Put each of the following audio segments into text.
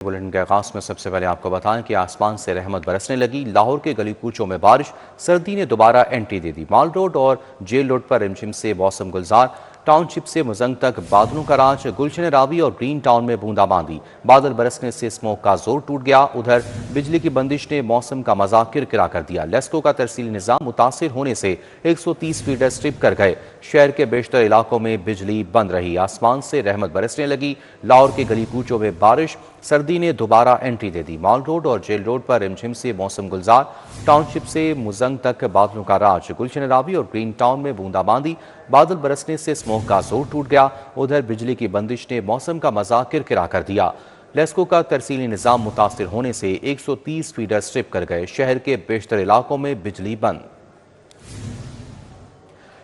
Bulletin के आगाज में सबसे पहले आपको बताएं कि आसमान से रहमत बरसने लगी। लाहौर के गली कूचों में बारिश, सर्दी ने दोबारा एंट्री दे दी। माल रोड और जेल रोड पर रिमझिम से मौसम गुलजार। टाउनशिप से मुजंग तक बादलों का राज। गुलशन रावी और ग्रीन टाउन में बूंदाबांदी। बादल बरसने से स्मोक का जोर टूट गया। उधर बिजली की बंदिश ने मौसम का मजा किरकिरा कर दिया। लेस्को का तरसीली निजाम मुतासिर होने से 130 फीडर स्ट्रिप कर गए। शहर के बेशतर इलाकों में बिजली बंद रही। आसमान से रहमत बरसने लगी। लाहौर के गली कूचों में बारिश, सर्दी ने दोबारा एंट्री दे दी। मॉल रोड और जेल रोड पर रिमझिम से मौसम गुलजार। टाउनशिप से मुजंग तक बादलों का राज। गुलशन रावी और ग्रीन टाउन में बूंदाबांदी। बादल बरसने से स्मोक का जोर टूट गया। उधर बिजली की बंदिश ने मौसम का मजा किरकिरा कर दिया। लेस्को का तरसीली निजाम मुतासिर होने से 130 फीडर स्ट्रिप कर गए। शहर के बेशतर इलाकों में बिजली बंद।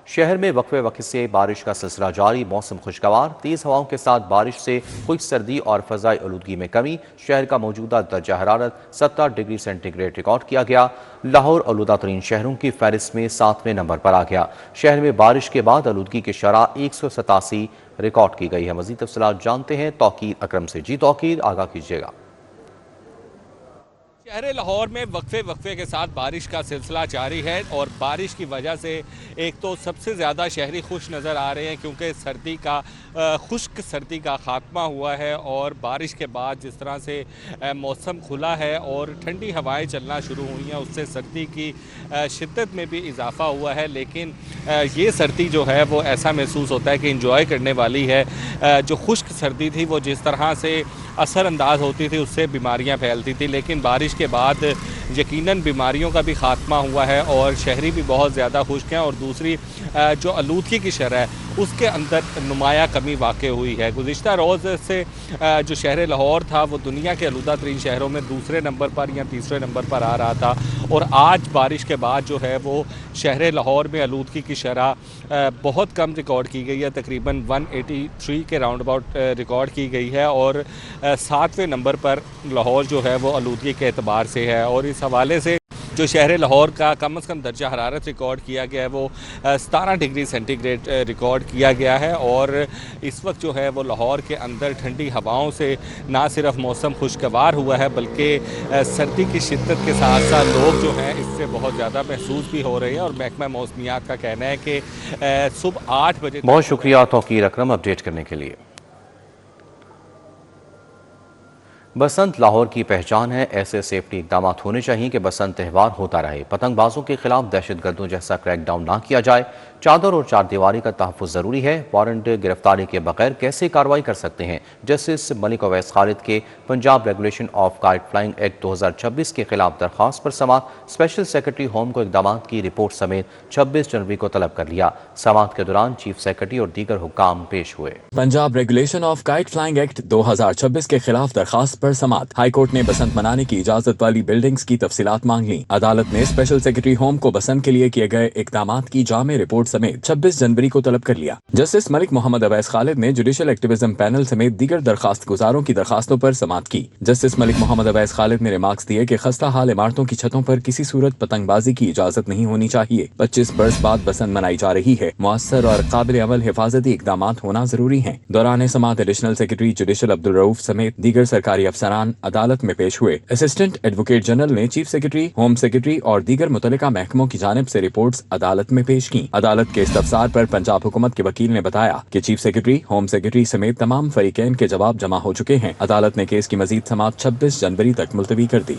शहर में वक्फे वक्त से बारिश का सिलसिला जारी। मौसम खुशगवार। तेज हवाओं के साथ बारिश से खुश्क सर्दी और फजाई आलूदगी में कमी। शहर का मौजूदा दर्जा हरारत 70 डिग्री सेंटीग्रेड रिकॉर्ड किया गया। लाहौर आलूदा तरीन शहरों की फहरिस्त में 7वें नंबर पर आ गया। शहर में बारिश के बाद आलूदगी की शरह 187 रिकॉर्ड की गई है। मजीद तफसीलात जानते हैं तौकीर अकरम से। जी तौकीर, आगाह कीजिएगा। शहर लाहौर में वक्फे के साथ बारिश का सिलसिला जारी है और बारिश की वजह से एक तो सबसे ज़्यादा शहरी खुश नज़र आ रहे हैं क्योंकि खुश्क सर्दी का ख़ात्मा हुआ है और बारिश के बाद जिस तरह से मौसम खुला है और ठंडी हवाएं चलना शुरू हुई हैं उससे सर्दी की शिद्दत में भी इजाफ़ा हुआ है। लेकिन ये सर्दी जो है वो ऐसा महसूस होता है कि इंजॉय करने वाली है। जो खुश्क सर्दी थी वो जिस तरह से असरअंदाज होती थी उससे बीमारियां फैलती थी, लेकिन बारिश के बाद यकीनन बीमारियों का भी ख़ात्मा हुआ है और शहरी भी बहुत ज़्यादा खुश्क हैं। और दूसरी जो आलूदगी की शरह है उसके अंदर नुमाया कमी वाक़ हुई है। गुज़िश्ता रोज़ से जो शहर लाहौर था वो दुनिया के आलूदा तरीन शहरों में दूसरे नंबर पर या तीसरे नंबर पर आ रहा था और आज बारिश के बाद जो है वो शहर लाहौर में आलूदगी की शरह बहुत कम रिकॉर्ड की गई है। तकरीबन 183 के राउंड अबाउट रिकॉर्ड की गई है और 7वें नंबर पर लाहौर जो है वो आलूदगी के एतबार से है। और इस हवाले से जो शहर लाहौर का कम से कम दर्जा हरारत रिकॉर्ड किया गया है वो 17 डिग्री सेंटीग्रेड रिकॉर्ड किया गया है। और इस वक्त जो है वो लाहौर के अंदर ठंडी हवाओं से ना सिर्फ मौसम खुशगवार हुआ है बल्कि सर्दी की शिद्दत के साथ साथ लोग जो हैं इससे बहुत ज़्यादा महसूस भी हो रहे हैं। और महकमा मौसमियात का कहना है कि सुबह 8 बजे। बहुत शुक्रिया तौकीर अकरम अपडेट करने के लिए। बसंत लाहौर की पहचान है। ऐसे सेफ्टी इकदाम होने चाहिए कि बसंत त्यौहार होता रहे। पतंगबाजों के खिलाफ दहशतगर्दों जैसा क्रैकडाउन ना किया जाए। चादर और चारदीवारी का तहफ़्फ़ुज़ ज़रूरी है। वारंट गिरफ्तारी के बगैर कैसे कार्रवाई कर सकते हैं। जस्टिस मलिक अवैस खालिद के Punjab regulation of kite flying act 2026 के खिलाफ दरख्वास्त पर समात। स्पेशल सेक्रेटरी होम को इकदाम की रिपोर्ट समेत 26 जनवरी को तलब कर लिया। समात के दौरान चीफ सेक्रेटरी और दीगर हुक्काम पेश हुए। Punjab regulation of kite flying act 2026 के खिलाफ दरख्वास्त पर समात। हाई कोर्ट ने बसंत मनाने की इजाजत वाली बिल्डिंग्स की तफसीलात मांग ली। अदालत ने स्पेशल सेक्रेटरी होम को बसंत के लिए किए गए इकदाम की जामे रिपोर्ट समेत 26 जनवरी को तलब कर लिया। जस्टिस मलिक मोहम्मद अवैस खालिद ने जुडिशल एक्टिविज्म पैनल समेत दीगर दरखास्त गुजारों की दरखास्तों पर समात की। जस्टिस मलिक मोहम्मद अवैस खालिद ने रिमार्क्स दिए कि खस्ता हाल इमारतों की छतों पर किसी सूरत पतंगबाजी की इजाजत नहीं होनी चाहिए। 25 बरस बाद बसंत मनाई जा रही है। मुअस्सर और काबिल अमल हिफाजती इकदाम होना जरूरी है। दौरान समात additional secretary judicial Abdul Rauf समेत दीगर सरकारी अफसरान अदालत में पेश हुए। असिस्टेंट एडवोकेट जनरल ने चीफ सेक्रेटरी, होम सेक्रेटरी और दीगर मुतल्लिका महकमों की जानिब से रिपोर्ट्स अदालत में पेश की। अदालत के इस्तफसार पर पंजाब हुकूमत के वकील ने बताया कि चीफ सेक्रेटरी, होम सेक्रेटरी समेत तमाम फरीकैन के जवाब जमा हो चुके हैं। अदालत ने केस की मजीद समाअत 26 जनवरी तक मुलतवी कर दी।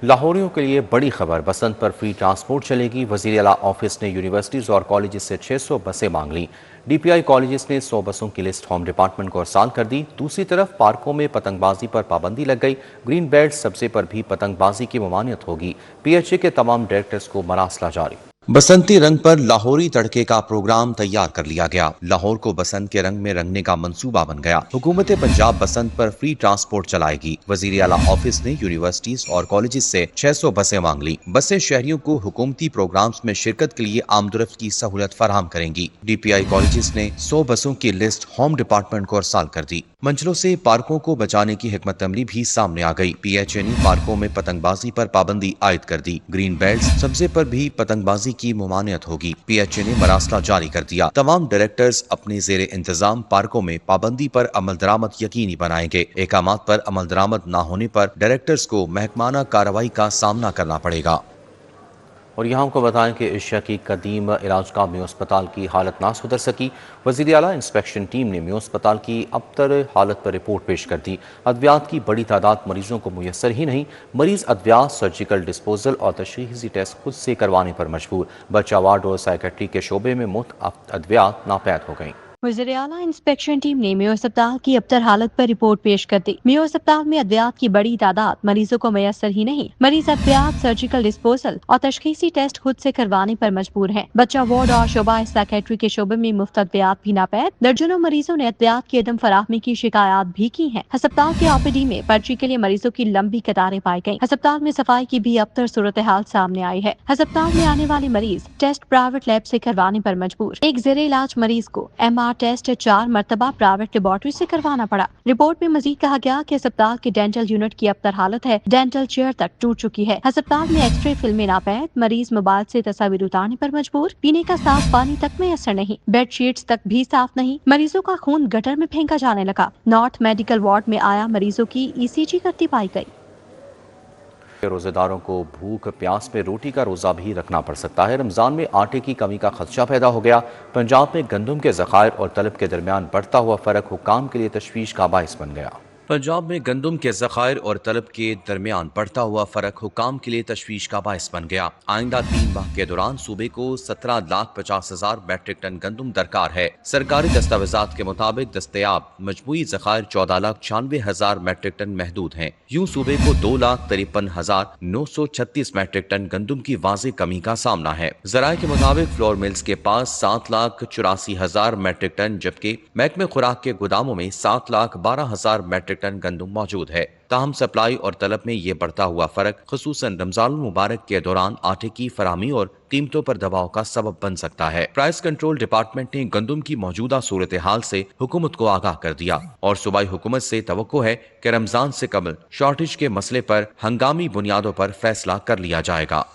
लाहौरियों के लिए बड़ी खबर। बसंत पर फ्री ट्रांसपोर्ट चलेगी। वज़ीर आला ऑफिस ने यूनिवर्सिटीज़ और कॉलेजेस से 600 बसें मांग ली। DPI कॉलेजेस ने 100 बसों की लिस्ट होम डिपार्टमेंट को अरसाल कर दी। दूसरी तरफ पार्कों में पतंगबाजी पर पाबंदी लग गई। ग्रीन बेल्ट सब्जे पर भी पतंगबाजी की ममानियत होगी। PHA के तमाम डायरेक्टर्स को मरासला जारी। बसंती रंग पर लाहौरी तड़के का प्रोग्राम तैयार कर लिया गया। लाहौर को बसंत के रंग में रंगने का मंसूबा बन गया। हुकूमत पंजाब बसंत पर फ्री ट्रांसपोर्ट चलाएगी। वज़ीर आला ऑफिस ने यूनिवर्सिटीज और कॉलेजेस से 600 बसें मांग ली। बसें शहरियों को हुकूमती प्रोग्राम्स में शिरकत के लिए आमदरफ्त की सहूलत फराहम करेंगी। DPI कॉलेजेस ने 100 बसों की लिस्ट होम डिपार्टमेंट को अरसाल कर दी। मंचलों से पार्कों को बचाने की हिकमत अमली भी सामने आ गई। PHA ने पार्कों में पतंगबाजी पर पाबंदी आयद कर दी। ग्रीन बेल्ट सब्जे पर भी पतंगबाजी की ममानियत होगी। PHA ने मरासला जारी कर दिया। तमाम डायरेक्टर्स अपने जेर इंतजाम पार्कों में पाबंदी पर अमल दरामद यकीनी बनाएंगे। एकामात पर अमल दरामद न होने पर डायरेक्टर्स को महकमाना कार्रवाई का सामना करना पड़ेगा। और यहाँ आपको बताएं कि एशिया की कदीम इलाजगाह मेयो अस्पताल की हालत ना सुधर सकी। वज़ीर आला इंस्पेक्शन टीम ने मेयो अस्पताल की अबतर हालत पर रिपोर्ट पेश कर दी। अद्वियात की बड़ी तादाद मरीजों को मुयसर ही नहीं, मरीज अद्वियात, सर्जिकल डिस्पोजल और तशख़ीसी टेस्ट खुद से करवाने पर मजबूर। बच्चा वार्ड और साइकेट्री के शोबे में मुफ्त अद्वियात नापैद हो गईं। वज़ीर आला इंस्पेक्शन टीम ने मेयो अस्पताल की अबतर हालत पर रिपोर्ट पेश कर दी। मेयो अस्पताल में अद्वियात की बड़ी तादाद मरीजों को मैसर ही नहीं, मरीज अद्वियात, सर्जिकल डिस्पोजल और तशख़ीसी टेस्ट खुद से करवाने पर मजबूर हैं। बच्चा वार्ड और शोबा साइकेट्री के शोबे में मुफ्त अद्वियात भी नापैद। दर्जनों मरीजों ने अद्वियात की अदम फराहमी की शिकायत भी की है। अस्पताल के OPD में पर्ची के लिए मरीजों की लंबी कतारें पाई गयी। अस्पताल में सफाई की भी अबतर सूरत हाल सामने आई है। अस्पताल में आने वाले मरीज टेस्ट प्राइवेट लैब से करवाने पर मजबूर। एक जेर इलाज मरीज को MR टेस्ट 4 मरतबा प्राइवेट लेबोरेटरी से करवाना पड़ा। रिपोर्ट में मजीद कहा गया कि अस्पताल के डेंटल यूनिट की अबतर हालत है, डेंटल चेयर तक टूट चुकी है। अस्पताल में एक्सरे फिल्में नापैद, मरीज मोबाइल से तस्वीर उतारने पर मजबूर। पीने का साफ पानी तक में असर नहीं, बेड शीट्स तक भी साफ नहीं। मरीजों का खून गटर में फेंका जाने लगा। नॉर्थ मेडिकल वार्ड में आया मरीजों की ECG करती पाई गई। रोजेदारों को भूख प्यास में रोटी का रोजा भी रखना पड़ सकता है। रमजान में आटे की कमी का खदशा पैदा हो गया। पंजाब में गंदम के ज़खायर और तलब के दरमियान बढ़ता हुआ फर्क हुक्काम के लिए तशवीश का बाइस बन गया। पंजाब में गंदम के ज़खायर और तलब के दरमियान बढ़ता हुआ फर्क हुक्काम के लिए तशवीश का बाइस बन गया। आइंदा 3 माह के दौरान सूबे को 17,50,000 मैट्रिक टन गंदम दरकार है। सरकारी दस्तावेजात के मुताबिक दस्तयाब मजमूई ज़खायर 14,96,000 मैट्रिक टन महदूद हैं। यूं सूबे को 2,53,936 मैट्रिक टन गंदम की वाज़ेह कमी का सामना है। ज़राए के मुताबिक फ्लोर मिल्स के पास 7,84,000 मैट्रिक टन, जबकि महकमे खुराक के गोदामों में 7,12,000 मैट्रिक टन गंदम मौजूद है। ताहम सप्लाई और तलब में ये बढ़ता हुआ फर्क खुसूसन रमजान मुबारक के दौरान आटे की फराहमी और कीमतों पर दबाव का सबब बन सकता है। प्राइस कंट्रोल डिपार्टमेंट ने गंदम की मौजूदा सूरत हाल से हुकूमत को आगाह कर दिया और सूबाई हुकूमत से तवक्को है कि रमजान से कबल शॉर्टेज के मसले पर हंगामी बुनियादों पर फैसला कर लिया जाएगा।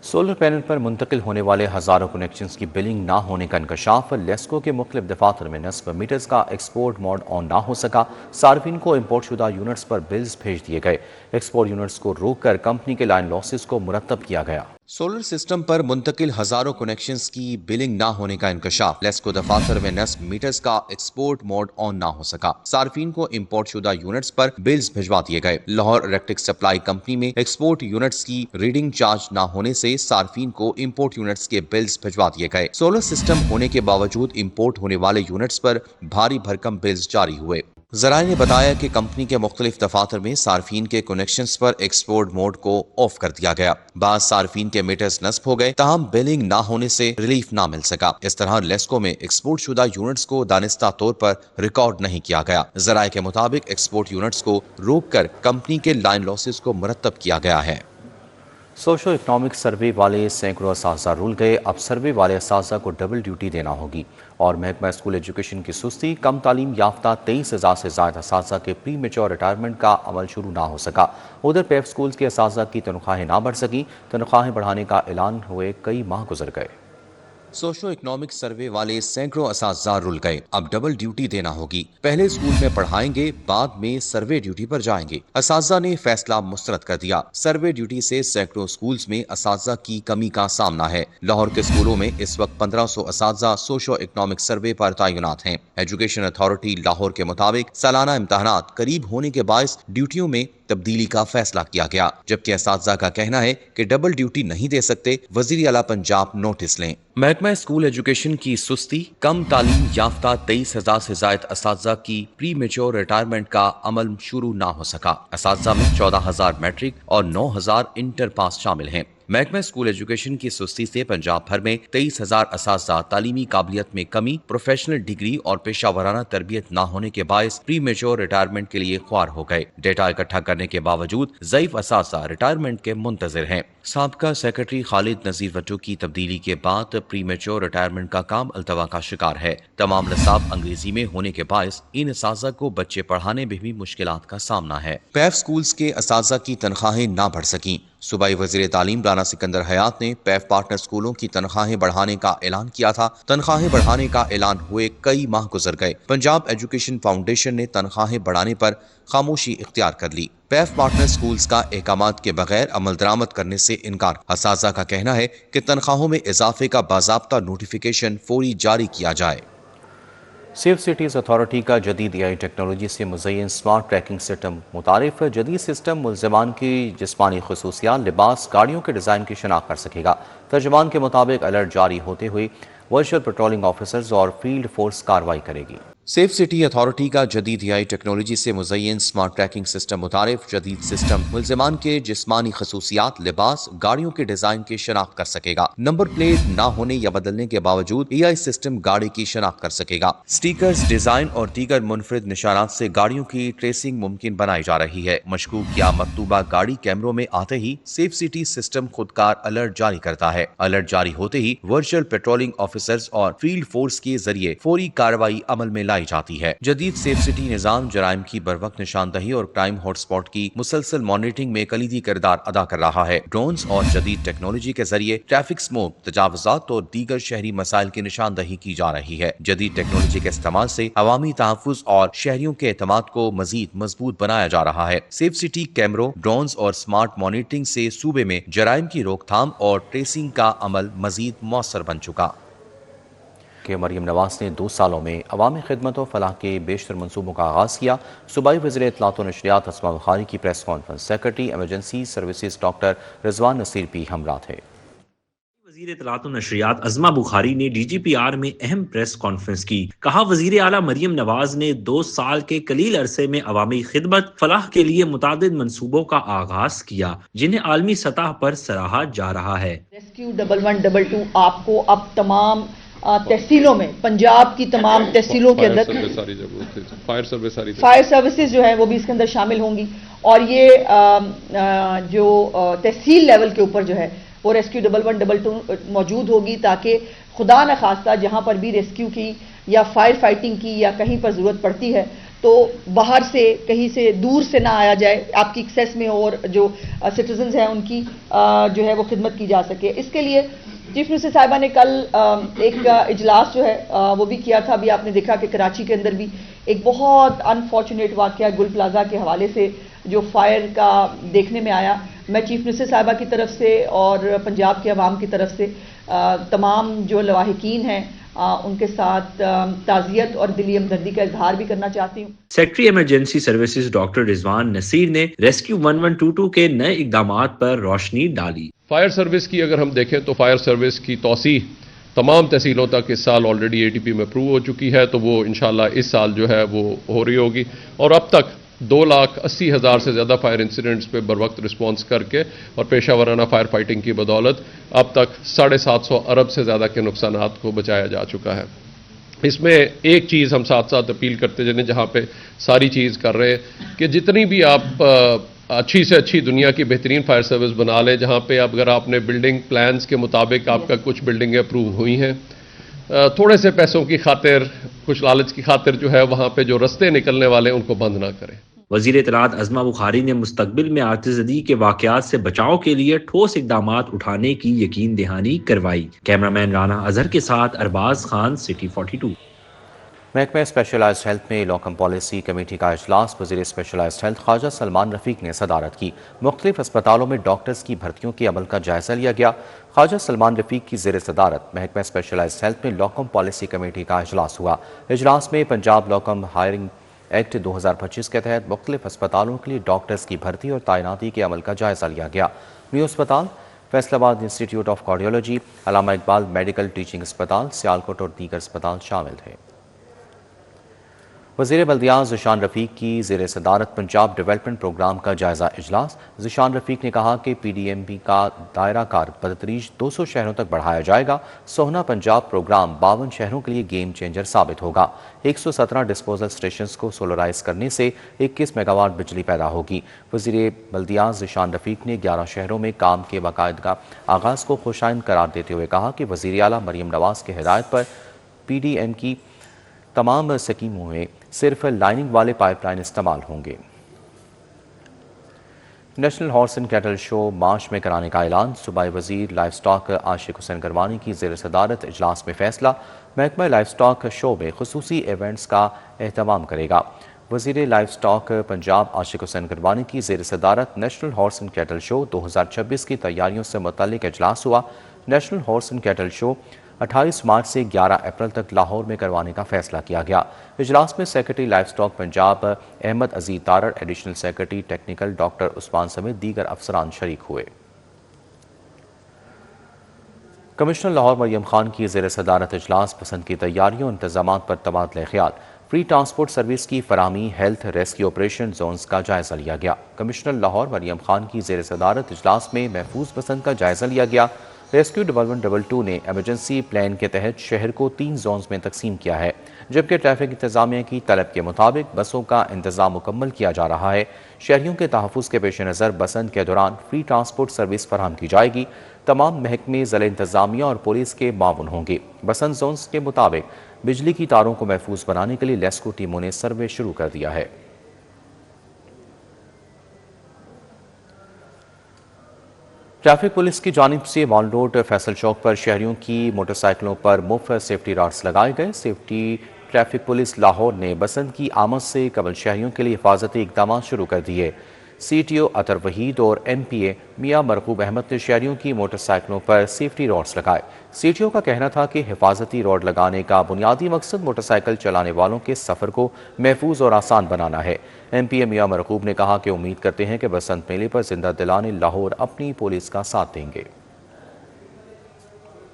सोलर पैनल पर मुंतकिल होने वाले हजारों कनेक्शंस की बिलिंग ना होने का इंकशाफ। लेस्को के मुख्तलिफ दफातर में नस्ब मीटर्स का एक्सपोर्ट मोड ऑन ना हो सका। सार्फिन को इम्पोर्ट शुदा यूनिट्स पर बिल्स भेज दिए गए। एक्सपोर्ट यूनिट्स को रोक कर कंपनी के लाइन लॉसेस को मुरतब किया गया। सोलर सिस्टम पर मुंतकिल हजारों कनेक्शंस की बिलिंग ना होने का इंकशाफ। लेस्को दफातर में नस्ब मीटर्स का एक्सपोर्ट मोड ऑन ना हो सका। सार्फिन को इम्पोर्ट शुदा यूनिट्स पर बिल्स भिजवा दिए गए। लाहौर इलेक्ट्रिक सप्लाई कंपनी में एक्सपोर्ट यूनिट्स की रीडिंग चार्ज ना होने से सार्फिन को इम्पोर्ट यूनिट्स के बिल्स भिजवा दिए गए। सोलर सिस्टम होने के बावजूद इम्पोर्ट होने वाले यूनिट्स पर भारी भरकम बिल्स जारी हुए। ज़राए ने बताया कि कंपनी के मुख्तलिफ दफातर में सार्फिन के कनेक्शंस पर एक्सपोर्ट मोड को ऑफ कर दिया गया। बाद सार्फिन के मीटर्स नस्ब हो गए, ताहम बिलिंग ना होने से रिलीफ ना मिल सका। इस तरह लेस्को में एक्सपोर्ट शुदा यूनिट्स को दानिस्ता तौर पर रिकॉर्ड नहीं किया गया। ज़राए के मुताबिक एक्सपोर्ट यूनिट्स को रोक कर कंपनी के लाइन लॉसेस को मुरतब किया गया है। सोशो इकनॉमिक सर्वे वाले सैकड़ों असातिज़ा रुल गए। अब सर्वे वाले असातिज़ा को डबल ड्यूटी देना होगी। और महकमा स्कूल एजुकेशन की सुस्ती, कम तालीम याफ्ता 23,000 से ज़्यादा असातिज़ा के प्री मेच्योर रिटायरमेंट का अमल शुरू ना हो सका। उधर पेफ स्कूल के असातिज़ा की तनख्वाहें ना बढ़ सकी। तनख्वाहें बढ़ाने का ऐलान हुए कई माह गुजर गए। सोशो इकनॉमिक सर्वे वाले सैकड़ों असातिज़ा रुल गए। अब डबल ड्यूटी देना होगी। पहले स्कूल में पढ़ाएंगे, बाद में सर्वे ड्यूटी पर जाएंगे। असातिज़ा ने फैसला मुस्तरद कर दिया। सर्वे ड्यूटी से सैकड़ों स्कूल्स में असातिज़ा की कमी का सामना है। लाहौर के स्कूलों में इस वक्त 1500 असातिज़ा सोशो इकनॉमिक सर्वे पर तैनात हैं। एजुकेशन अथॉरिटी लाहौर के मुताबिक सालाना इम्तहानात करीब होने के बायस ड्यूटियों में तब्दीली का फैसला किया गया, जबकि असातिज़ा का कहना है कि डबल ड्यूटी नहीं दे सकते। वज़ीर आला पंजाब नोटिस लें। महकमा स्कूल एजुकेशन की सुस्ती, कम तालीम याफ्ता 23,000 से ज़ायद असातिज़ा की प्री मेच्योर रिटायरमेंट का अमल शुरू ना हो सका। असातिज़ा में 14,000 मैट्रिक और 9,000 इंटर पास शामिल हैं। महकमा स्कूल एजुकेशन की सुस्ती से पंजाब भर में 23,000 असातिज़ा तालीमी काबिलियत में कमी, प्रोफेशनल डिग्री और पेशा वराना तरबियत न होने के बायस प्री मेच्योर रिटायरमेंट के लिए ख्वार हो गए। डेटा इकट्ठा करने के बावजूद ज़ईफ असातिज़ा रिटायरमेंट के मुंतज़िर हैं। साबका सेक्रेटरी खालिद नज़ीर वट्टू की तब्दीली के बाद प्री मेच्योर रिटायरमेंट का काम अल्तवा का शिकार है। तमाम निसाब अंग्रेजी में होने के बायस इन असातिज़ा को बच्चे पढ़ाने में भी मुश्किलात का सामना है। पैफ स्कूल्स के असातिज़ा की तनख्वाहें ना बढ़ सकी। صوبائی وزیر تعلیم رانا سکندر حیات نے پیف پارٹنر اسکولوں کی تنخواہیں بڑھانے کا اعلان کیا تھا۔ تنخواہیں بڑھانے کا اعلان ہوئے کئی ماہ گزر گئے، پنجاب ایجوکیشن فاؤنڈیشن نے تنخواہیں بڑھانے پر خاموشی اختیار کر لی۔ پیف پارٹنر اسکولز کا احکامات کے بغیر عمل درآمد کرنے سے انکار۔ اساتذہ کا کہنا ہے کہ تنخواہوں میں اضافے کا باضابطہ نوٹیفیکیشن فوری جاری کیا جائے۔ سیف سٹیز اتھارٹی کا جدید AI ٹیکنالوجی سے مزین سمارٹ ٹریکنگ سسٹم متعارف۔ جدید سسٹم ملزمان کی جسمانی خصوصیات، لباس، گاڑیوں کے ڈیزائن کی شناخت کر سکے گا۔ ترجمان کے مطابق الرٹ جاری ہوتے ہوئے ورچوئل پیٹرولنگ آفیسرز اور فیلڈ فورس کارروائی کرے گی۔ سیف سٹی اتھارٹی کا جدید AI ٹیکنالوجی سے مزین سمارٹ ٹریکنگ سسٹم متعارف۔ جدید سسٹم ملزمان کے جسمانی خصوصیات، لباس، گاڑیوں کے ڈیزائن کی شناخت کر سکے گا۔ نمبر پلیٹ نہ ہونے یا بدلنے کے باوجود AI سسٹم گاڑی کی شناخت کر سکے گا۔ سٹیکرز، ڈیزائن اور دیگر منفرد نشانات سے گاڑیوں کی ٹریسنگ ممکن بنائی جا رہی ہے۔ مشکوک یا مطلوبہ گاڑی کیمروں میں آتے ہی سیف سٹی سسٹم خودکار الرٹ جاری کرتا ہے۔ الرٹ جاری ہوتے ہی ورچوئل پیٹرولنگ آفیسرز اور فیلڈ فورس کے ذریعے فوری کارروائی عمل میں لائی جاتی ہے۔ جدید سیف سٹی نظام جرائم کی بروقت نشاندہی اور کرائم ہاٹ اسپاٹ کی مسلسل مانیٹرنگ میں کلیدی کردار ادا کر رہا ہے۔ ڈرونز اور جدید ٹیکنالوجی کے ذریعے ٹریفک اسموک، تجاوزات اور دیگر شہری مسائل کی نشاندہی کی جا رہی ہے۔ جدید ٹیکنالوجی کے استعمال سے عوامی تحفظ اور شہریوں کے اعتماد کو مزید مضبوط بنایا جا رہا ہے۔ سیف سٹی کیمروں، ڈرونز اور سمارٹ مانیٹرنگ سے صوبے میں جرائم کی روک تھام اور ٹریسنگ کا عمل مزید مؤثر بن چکا کہ مریم نواز نے 2 سالوں میں عوامی خدمت و فلاح کے بیشتر منصوبوں کا آغاز کیا۔ صوبائی وزیر اطلاعات و نشریات اسما بخاری کی press conference. Secretary emergency services doctor Rizwan Naseer بھی ہمراہ تھے۔ وزیر اطلاعات و نشریات اسما بخاری نے DGPR میں اہم پریس کانفرنس کی۔ کہا وزیر اعلیٰ مریم نواز نے 2 سال کے قلیل عرصے میں عوامی خدمت فلاح کے لیے متعدد منصوبوں کا آغاز کیا، جنہیں عالمی سطح پر سراہا جا رہا ہے۔ ریسکیو 1122 آپ کو اب تمام تحصیلوں میں، پنجاب کی تمام تحصیلوں کے اندر فائر سروسز جو ہیں وہ بھی اس کے اندر شامل ہوں گی، اور یہ جو تحصیل لیول کے اوپر جو ہے وہ ریسکیو 1122 موجود ہوگی، تاکہ خدا نخواستہ جہاں پر بھی ریسکیو کی یا فائر فائٹنگ کی یا کہیں پر ضرورت پڑتی ہے تو باہر سے کہیں سے دور سے نہ آیا جائے، آپ کی ایکسیس میں اور جو سٹیزنز ہیں ان کی جو ہے وہ خدمت کی جا سکے۔ اس کے لیے چیف منسٹر صاحبہ نے کل ایک اجلاس جو ہے وہ بھی کیا تھا۔ ابھی آپ نے دیکھا کہ کراچی کے اندر بھی ایک بہت انفارچونیٹ واقعہ گل پلازا کے حوالے سے جو فائر کا دیکھنے میں آیا۔ میں چیف منسٹر صاحبہ کی طرف سے اور پنجاب کے عوام کی طرف سے تمام جو لواحقین ہیں ان کے ساتھ تعزیت اور دلی ہمدردی کا اظہار بھی کرنا چاہتی ہوں۔ Secretary emergency services doctor Rizwan Naseer نے ریسکیو 1122 کے نئے اقدامات پر روشنی ڈالی۔ فائر سروس کی اگر ہم دیکھیں تو فائر سروس کی توسیع تمام تحصیلوں تک اس سال آلریڈی ATP میں اپروو ہو چکی ہے، تو وہ انشاءاللہ اس سال جو ہے وہ ہو رہی ہوگی، اور اب تک 2,80,000 سے زیادہ فائر انسیڈنٹس پہ بر وقت رسپانس کر کے اور پیشہ ورانہ فائر فائٹنگ کی بدولت اب تک 750 ارب سے زیادہ کے نقصانات کو بچایا جا چکا ہے۔ اس میں ایک چیز ہم ساتھ ساتھ اپیل کرتے جنہیں جہاں پہ ساری چیز کر رہے ہیں کہ جتنی بھی آپ اچھی سے اچھی دنیا کی بہترین فائر سروس بنا لیں، جہاں پہ اگر آپ نے بلڈنگ پلانز کے مطابق آپ کا کچھ بلڈنگیں اپروو ہوئی ہیں، تھوڑے سے پیسوں کی خاطر، کچھ لالچ کی خاطر جو ہے وہاں پہ جو رستے نکلنے والے ہیں ان کو بند نہ کریں۔ وزیر اطلاعات اسما بخاری نے مستقبل میں آتش زدی کے واقعات سے بچاؤ کے لیے ٹھوس اقدامات اٹھانے کی یقین دہانی کروائی۔ کیمرامین رانا اظہر کے ساتھ ارباز خان، سٹی 42۔ محکمہ اسپیشلائزڈ ہیلتھ میں لاکم پالیسی کمیٹی کا اجلاس وزیر اسپیشلائزڈ ہیلتھ خواجہ سلمان رفیق نے صدارت کی۔ مختلف اسپتالوں میں ڈاکٹرز کی بھرتیوں کے عمل کا جائزہ لیا گیا۔ خواجہ سلمان رفیق کی زیر صدارت محکمہ اسپیشلائزڈ ہیلتھ میں لاکم پالیسی کمیٹی کا اجلاس ہوا۔ اجلاس میں پنجاب لاکم ہائرنگ ایکٹ 2025 کے تحت مختلف اسپتالوں کے لیے ڈاکٹرز کی بھرتی اور تعیناتی کے عمل کا جائزہ لیا گیا۔ میو اسپتال، فیصل آباد institute of cardiology, Allama Iqbal medical teaching اسپتال، سیالکوٹ اور دیگر اسپتال شامل تھے۔ وزیر بلدیات ذیشان رفیق کی زیر صدارت پنجاب ڈیولپمنٹ پروگرام کا جائزہ اجلاس۔ ذیشان رفیق نے کہا کہ PDMP کا دائرہ کار بتدریج 200 شہروں تک بڑھایا جائے گا۔ سوہنا پنجاب پروگرام 52 شہروں کے لیے گیم چینجر ثابت ہوگا۔ 117 ڈسپوزل اسٹیشنز کو سولرائز کرنے سے 21 میگا واٹ بجلی پیدا ہوگی۔ وزیر بلدیات ذیشان رفیق نے 11 شہروں میں کام کے باقاعدہ آغاز کو خوشائند قرار دیتے ہوئے کہا کہ وزیر اعلیٰ مریم نواز کی ہدایت پر PDM کی تمام اسکیموں میں صرف لائننگ والے پائپ لائن استعمال ہوں گے۔ نیشنل ہارس اینڈ کیٹل شو مارچ میں کرانے کا اعلان۔ صوبائی وزیر لائف سٹاک عاشق حسین گروانی کی زیر صدارت اجلاس میں فیصلہ۔ محکمہ لائف سٹاک شو میں خصوصی ایونٹس کا اہتمام کرے گا۔ وزیر لائف سٹاک پنجاب عاشق حسین گروانی کی زیر صدارت نیشنل ہارس اینڈ کیٹل شو 2026 کی تیاریوں سے متعلق اجلاس ہوا۔ نیشنل ہارس اینڈ کیٹل شو 28 مارچ سے 11 اپریل تک لاہور میں کروانے کا فیصلہ کیا گیا۔ اجلاس میں secretary livestock Punjab Ahmad Aziz Tarar, additional secretary technical doctor Usman سمیت دیگر افسران شریک ہوئے۔ کمشنر لاہور مریم خان کی زیر صدارت اجلاس پسند کی تیاریوں انتظامات پر تبادلہ خیال۔ فری ٹرانسپورٹ سروس کی فراہمی، ہیلتھ ریسکیو آپریشن زونز کا جائزہ لیا گیا۔ کمشنر لاہور مریم خان کی زیر صدارت اجلاس میں محفوظ پسند کا جائزہ لیا گیا۔ ریسکیو ڈیولپمنٹ ڈبل 2 نے ایمرجنسی پلان کے تحت شہر کو 3 زونز میں تقسیم کیا ہے، جبکہ ٹریفک انتظامیہ کی طلب کے مطابق بسوں کا انتظام مکمل کیا جا رہا ہے۔ شہریوں کے تحفظ کے پیش نظر بسنت کے دوران فری ٹرانسپورٹ سروس فراہم کی جائے گی۔ تمام محکمے، ضلع انتظامیہ اور پولیس کے معاون ہوں گے۔ بسنت زونز کے مطابق بجلی کی تاروں کو محفوظ بنانے کے لیے لیسکو ٹیموں نے سروے شروع کر دیا ہے۔ ٹریفک پولیس کی جانب سے مال روڈ فیصل چوک پر شہریوں کی موٹر سائیکلوں پر مفت سیفٹی راڈز لگائے گئے۔ سیفٹی ٹریفک پولیس لاہور نے بسنت کی آمد سے قبل شہریوں کے لیے حفاظتی اقدامات شروع کر دیے۔ سی ٹی او اطہر وحید اور ایم پی اے میاں مرغوب احمد نے شہریوں کی موٹر سائیکلوں پر سیفٹی راڈز لگائے۔ سی ٹی او کا کہنا تھا کہ حفاظتی راڈ لگانے کا بنیادی مقصد موٹر سائیکل چلانے والوں کے سفر کو محفوظ اور آسان بنانا ہے۔ ایم پی اے میاں مرغوب نے کہا کہ امید کرتے ہیں کہ بسنت میلے پر زندہ دلان لاہور اپنی پولیس کا ساتھ دیں گے۔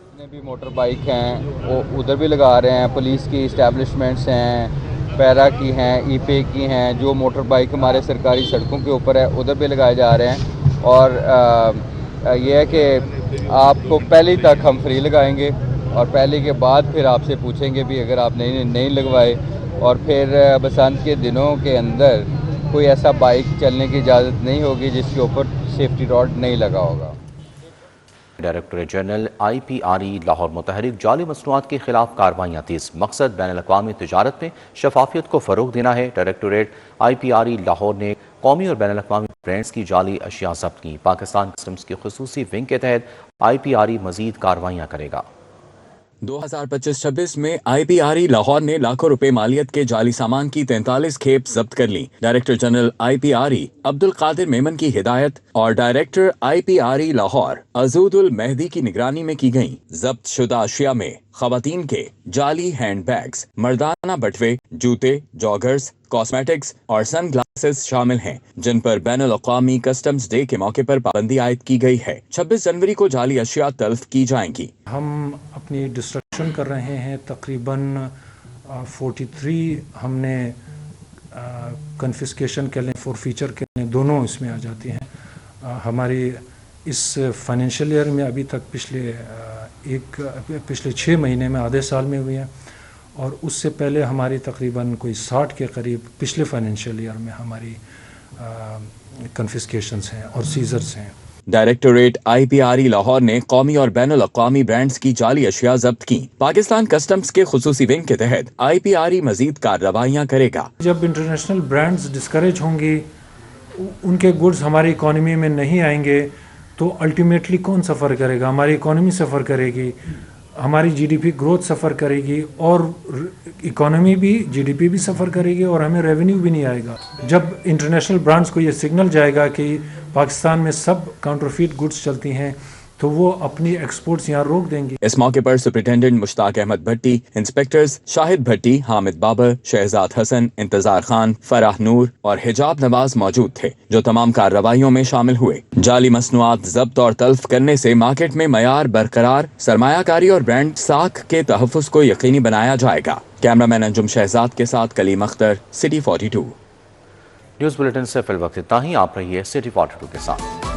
جتنے بھی موٹر بائک ہیں وہ ادھر بھی لگا رہے ہیں، پولیس کی اسٹیبلشمنٹس ہیں، پیرا کی ہیں، ای پے کی ہیں، جو موٹر بائک ہمارے سرکاری سڑکوں کے اوپر ہے ادھر بھی لگائے جا رہے ہیں۔ اور یہ ہے کہ آپ کو پہلی تک ہم فری لگائیں گے اور پہلی کے بعد پھر آپ سے پوچھیں گے بھی اگر آپ نہیں لگوائے، اور پھر بسنت کے دنوں کے اندر کوئی ایسا بائک چلنے کی اجازت نہیں ہوگی جس کے اوپر سیفٹی راڈ نہیں لگا ہوگا۔ Directorate general I P R E Lahore متحرک جعلی مصنوعات کے خلاف کارروائیاں تیز، مقصد بین الاقوامی تجارت میں شفافیت کو فروغ دینا ہے۔ ڈائریکٹوریٹ آئی پی آر ای لاہور نے قومی اور بین الاقوامی برانڈز کی جعلی اشیاء ضبط کی۔ پاکستان کسٹمز کی خصوصی ونگ کے تحت آئی پی آر ای مزید کارروائیاں کرے گا۔ 2025-26 میں آئی پی آر ای لاہور نے لاکھوں روپے مالیت کے جعلی سامان کی 43 کھیپ ضبط کر لی۔ Director general I P R E Abdul Qadir Memon کی ہدایت اور director I P R E Lahore Azood Almahdi کی نگرانی میں کی گئیں۔ ضبط شدہ اشیاء میں خواتین کے جعلی ہینڈ بیگز، مردانہ بٹوے، جوتے، جاگرز، کاسمیٹکس اور سن گلاسز شامل ہیں، جن پر بین الاقوامی کسٹمز ڈے کے موقع پر پابندی عائد کی گئی ہے۔ 26 جنوری کو جعلی اشیاء تلف کی جائیں گی۔ ہم اپنی ڈسٹرکشن کر رہے ہیں، تقریباً 43 ہم نے کنفسکیشن کے لیں، فور فیچر کے لیں، دونوں اس میں آ جاتی ہیں۔ ہماری اس فائنینشیل ایئر میں ابھی تک پچھلے 6 مہینے میں آدھے سال میں ہوئی ہیں، اور اس سے پہلے ہماری تقریباً کوئی 60 کے قریب پچھلے فائنینشیل ایئر میں ہماری کنفسکیشنز ہیں اور سیزرز ہیں۔ ڈائریکٹوریٹ آئی پی آر ای لاہور نے قومی اور بین الاقوامی برانڈز کی جعلی اشیاء ضبط کی۔ پاکستان کسٹمز کے خصوصی ونگ کے تحت آئی پی آر ای مزید کارروائیاں کرے گا۔ جب انٹرنیشنل برانڈز ڈسکریج ہوں گی، ان کے گڈز ہماری اکانومی میں نہیں آئیں گے، تو الٹیمیٹلی کون سفر کرے گا؟ ہماری اکانومی سفر کرے گی، ہماری جی ڈی پی گروتھ سفر کرے گی، اور اکانومی بھی جی ڈی پی بھی سفر کرے گی، اور ہمیں ریونیو بھی نہیں آئے گا۔ جب انٹرنیشنل برانڈز کو یہ سگنل جائے گا کہ پاکستان میں سب کاؤنٹرفیٹ گڈز چلتی ہیں، تو وہ اپنی ایکسپورٹس یہاں روک دیں گے۔ اس موقع پر سپرنٹینڈنٹ مشتاق احمد بھٹی، انسپیکٹرز شاہد بھٹی، حامد بابر، شہزاد حسن، انتظار خان، فرح نور اور حجاب نواز موجود تھے، جو تمام کارروائیوں میں شامل ہوئے۔ جعلی مصنوعات ضبط اور تلف کرنے سے مارکیٹ میں معیار برقرار، سرمایہ کاری اور برانڈ ساکھ کے تحفظ کو یقینی بنایا جائے گا۔ کیمرہ مین انجم شہزاد کے ساتھ کلیم اختر، سٹی 42۔ نیوز بلیٹن سے فی الوقت اتنا ہی، آپ رہیے سٹی 42 کے ساتھ۔